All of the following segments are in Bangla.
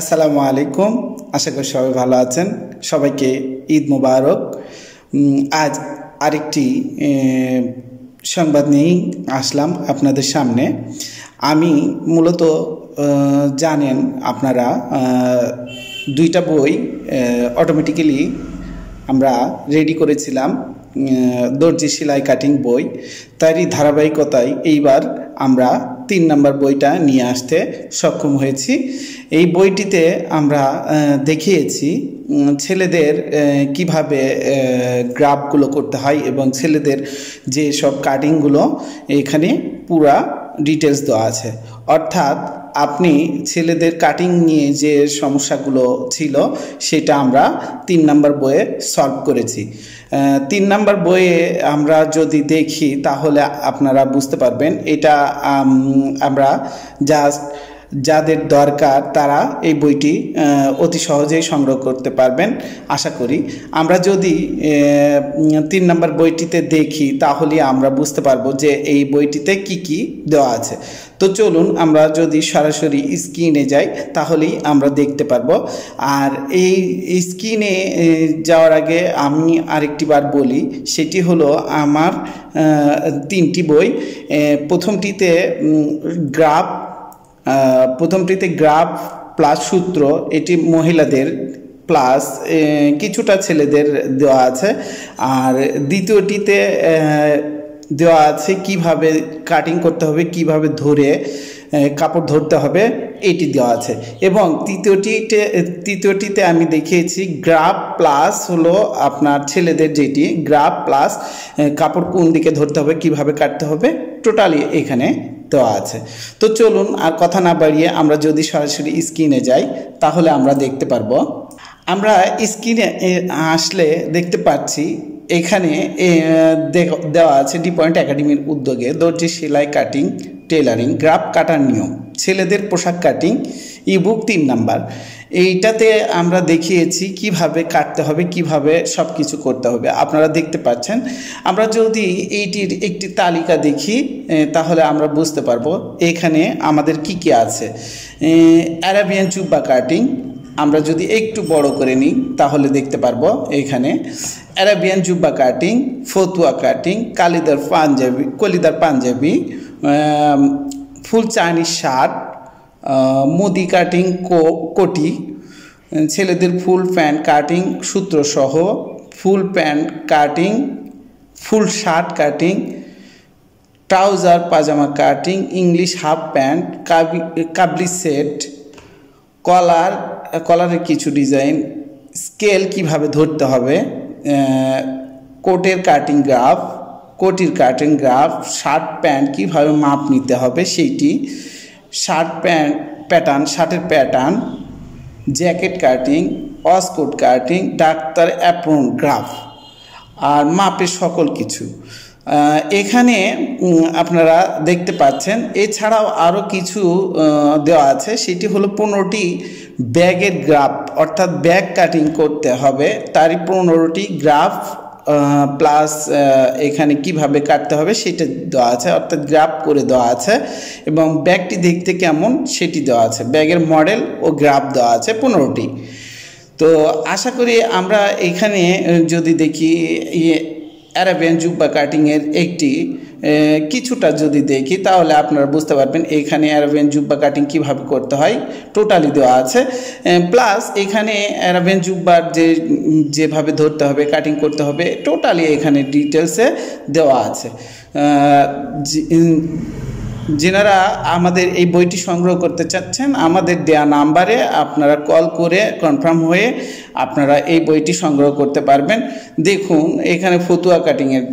আসসালামু আলাইকুম। আশা করি সবাই ভালো আছেন। সবাইকে ঈদ মুবারক। আজ আরেকটি সংবাদ নিয়েই আসলাম আপনাদের সামনে। আমি মূলত জানেন আপনারা দুইটা বই অটোমেটিক্যালি আমরা রেডি করেছিলাম, দর্জি সেলাই কাটিং বই। তারই ধারাবাহিকতায় এইবার আমরা 3 নম্বর বইটা নিয়ে আসতে সক্ষম হয়েছি। এই বইটিতে আমরা দেখিয়েছি ছেলেদের কিভাবে গ্রাফগুলো করতে হয় এবং ছেলেদের যে সব কাটিংগুলো এখানে পুরা ডিটেলস দেওয়া আছে। অর্থাৎ আপনি ছেলেদের কাটিং নিয়ে যে সমস্যাগুলো ছিল সেটা আমরা 3 নম্বর বইয়ে সলভ করেছি। 3 নম্বর বইয়ে আমরা যদি দেখি তাহলে আপনারা বুঝতে পারবেন এটা আমরা জাস্ট যাদের দরকার তারা এই বইটি অতি সহজেই সংগ্রহ করতে পারবেন আশা করি। আমরা যদি 3 নম্বর বইটিতে দেখি তাহলে আমরা বুঝতে পারবো যে এই বইটিতে কি কি দেওয়া আছে। তো চলুন আমরা যদি সরাসরি স্ক্রিনে যাই তাহলেই আমরা দেখতে পারবো। আর এই স্ক্রিনে যাওয়ার আগে আমি আরেকটি বার বলি, সেটি হলো আমার 3টি বই। প্রথমটিতে গ্রাফ প্লাস সূত্র, এটি মহিলাদের প্লাস কিছুটা ছেলেদের দেওয়া আছে। আর দ্বিতীয়টিতে দেওয়া আছে কিভাবে কাটিং করতে হবে, কিভাবে ধরে কাপড় ধরতে হবে, এটি দেওয়া আছে। এবং তৃতীয়টিতে আমি দেখিয়েছি গ্রাফ প্লাস হলো আপনার ছেলেদের, যেটি গ্রাফ প্লাস কাপড় কোন দিকে ধরতে হবে, কিভাবে কাটতে হবে, টোটালি এখানে দেওয়া আছে। তো চলুন আর কথা না বাড়িয়ে আমরা যদি সরাসরি স্ক্রিনে যাই তাহলে আমরা দেখতে পারবো। আমরা স্ক্রিনে আসলে দেখতে পাচ্ছি এখানে দেওয়া আছে ডি পয়েন্ট একাডেমির উদ্যোগে দর্জি সেলাই কাটিং টেলারিং গ্রাফ কাটার নিয়ম, ছেলেদের পোশাক কাটিং ইবুক 3 নাম্বার। এইটাতে আমরা দেখিয়েছি কিভাবে কাটতে হবে, কিভাবে সব কিছু করতে হবে, আপনারা দেখতে পাচ্ছেন। আমরা যদি এইটির একটি তালিকা দেখি তাহলে আমরা বুঝতে পারবো এখানে আমাদের কি কি আছে। অ্যারাবিয়ান জুব্বা কাটিং আমরা যদি একটু বড় করে নিই তাহলে দেখতে পারবো এখানে অ্যারাবিয়ান জুব্বা কাটিং, ফতুয়া কাটিং, কলিদার পাঞ্জাবি, ফুল চাইনিজ শার্ট, মুদি কাটিং কোটি, ছেলেদের ফুল প্যান্ট কাটিং সূত্রসহ, full pant cutting, full shirt cutting, trouser পাজামা কাটিং, ইংলিশ হাফ প্যান্ট, কাবলি সেট, কলারের কিছু ডিজাইন, স্কেল কিভাবে ধরতে হবে, কোটের কাটিং গ্রাফ, কোটির কাটিং গ্রাফ, শার্ট প্যান্ট কীভাবে মাপ নিতে হবে সেইটি, শার্টের pattern, jacket cutting, waistcoat cutting, doctor apron graph আর মাপের সকল কিছু এখানে আপনারা দেখতে পাচ্ছেন। এছাড়াও আরও কিছু দেওয়া আছে, সেটি হলো 15টি ব্যাগের গ্রাফ, অর্থাৎ ব্যাগ কাটিং করতে হবে তারই 15টি গ্রাফ প্লাস এখানে কিভাবে কাটতে হবে সেটা দেওয়া আছে, অর্থাৎ গ্রাফ করে দেওয়া আছে এবং ব্যাগটি দেখতে কেমন সেটি দেওয়া আছে, ব্যাগের মডেল ও গ্রাফ দেওয়া আছে 15টি। তো আশা করি আমরা এখানে যদি দেখি অ্যারাবিয়ান জুব্বা কাটিংয়ের কিছুটা যদি দেখি তাহলে আপনারা বুঝতে পারবেন এখানে অ্যারাবিয়ান জুব্বা কাটিং কিভাবে করতে হয় টোটালি দেওয়া আছে। প্লাস এখানে অ্যারাবিয়ান জুব্বার যেভাবে ধরতে হবে, কাটিং করতে হবে, টোটালি এখানে ডিটেলসে দেওয়া আছে। যেনারা আমাদের এই বইটি সংগ্রহ করতে চাচ্ছেন আমাদের দেয়া নাম্বারে আপনারা কল করে কনফার্ম হয়ে আপনারা এই বইটি সংগ্রহ করতে পারবেন। দেখুন এখানে ফতুয়া কাটিংয়ের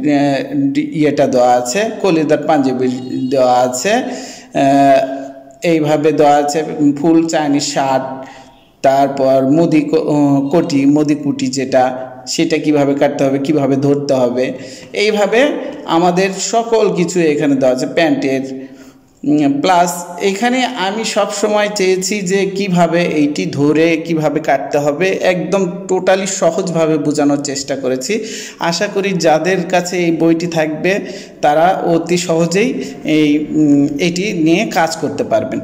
ইয়েটা দেওয়া আছে, কলিদার পাঞ্জাবি দেওয়া আছে, এইভাবে দেওয়া আছে ফুল চাইনিজ শার্ট, তারপর মোদি কুটি সেটা কিভাবে কাটতে হবে, কিভাবে ধরতে হবে, এইভাবে আমাদের সকল কিছু এখানে দেওয়া আছে। প্যান্টের প্লাস এখানে আমি সব সময় চেয়েছি যে কিভাবে এইটি ধরে কিভাবে কাটতে হবে একদম টোটালি সহজভাবে বোঝানোর চেষ্টা করেছি। আশা করি যাদের কাছে এই বইটি থাকবে তারা অতি সহজেই এটি নিয়ে কাজ করতে পারবেন।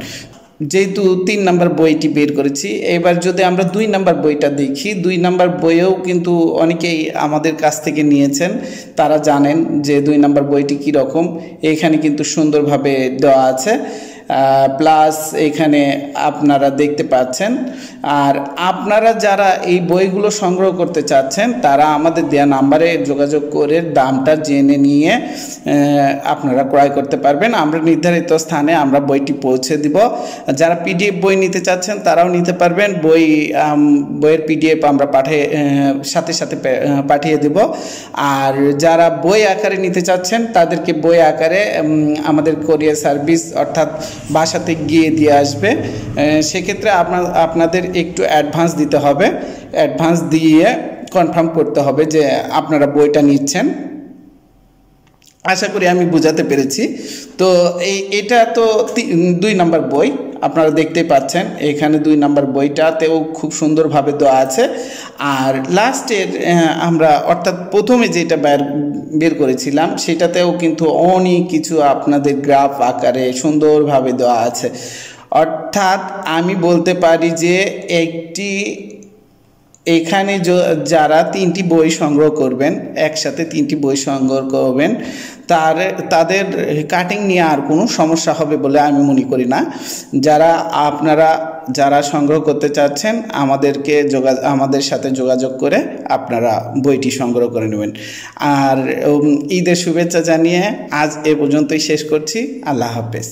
যেহেতু 3 নাম্বার বইটি বের করেছি, এবার যদি আমরা 2 নাম্বার বইটা দেখি, 2 নাম্বার বইয়েও কিন্তু অনেকেই আমাদের কাছ থেকে নিয়েছেন, তারা জানেন যে 2 নাম্বার বইটি কীরকম। এখানে কিন্তু সুন্দরভাবে দেওয়া আছে, প্লাস এখানে আপনারা দেখতে পাচ্ছেন। আর আপনারা যারা এই বইগুলো সংগ্রহ করতে চাচ্ছেন তারা আমাদের দেওয়া নাম্বারে যোগাযোগ করে দামটা জেনে নিয়ে আপনারা ক্রয় করতে পারবেন। আমরা নির্ধারিত স্থানে আমরা বইটি পৌঁছে দিব। যারা পিডিএফ বই নিতে চাচ্ছেন তারাও নিতে পারবেন। বইয়ের পিডিএফ আমরা সাথে সাথে পাঠিয়ে দেব। আর যারা বই আকারে নিতে চাচ্ছেন তাদেরকে বই আকারে আমাদের কোরিয়ার সার্ভিস অর্থাৎ বাসাতে গিয়ে দিয়ে আসবে। সেক্ষেত্রে আপনাদের একটু অ্যাডভান্স দিতে হবে, অ্যাডভান্স দিয়ে কনফার্ম করতে হবে যে আপনারা বইটা নিচ্ছেন। আশা করি আমি বোঝাতে পেরেছি। তো এটা তো 2 নাম্বার বই আপনারা দেখতেই পাচ্ছেন। এখানে 2 নাম্বার বইটাতেও খুব সুন্দরভাবে দেওয়া আছে। আর লাস্টের আমরা অর্থাৎ প্রথমে যেটা বের করেছিলাম সেটাতেও কিন্তু অনেক কিছু আপনাদের গ্রাফ আকারে সুন্দরভাবে দেওয়া আছে। অর্থাৎ আমি বলতে পারি যে এখানে যারা 3টি বই সংগ্রহ করবেন, একসাথে 3টি বই সংগ্রহ করবেন, তাদের কাটিং নিয়ে আর কোনো সমস্যা হবে বলে আমি মনে করি না। আপনারা যারা সংগ্রহ করতে চাচ্ছেন আমাদের সাথে যোগাযোগ করে আপনারা বইটি সংগ্রহ করে নেবেন। আর ঈদের শুভেচ্ছা জানিয়ে আজ এ পর্যন্তই শেষ করছি। আল্লাহ হাফেজ।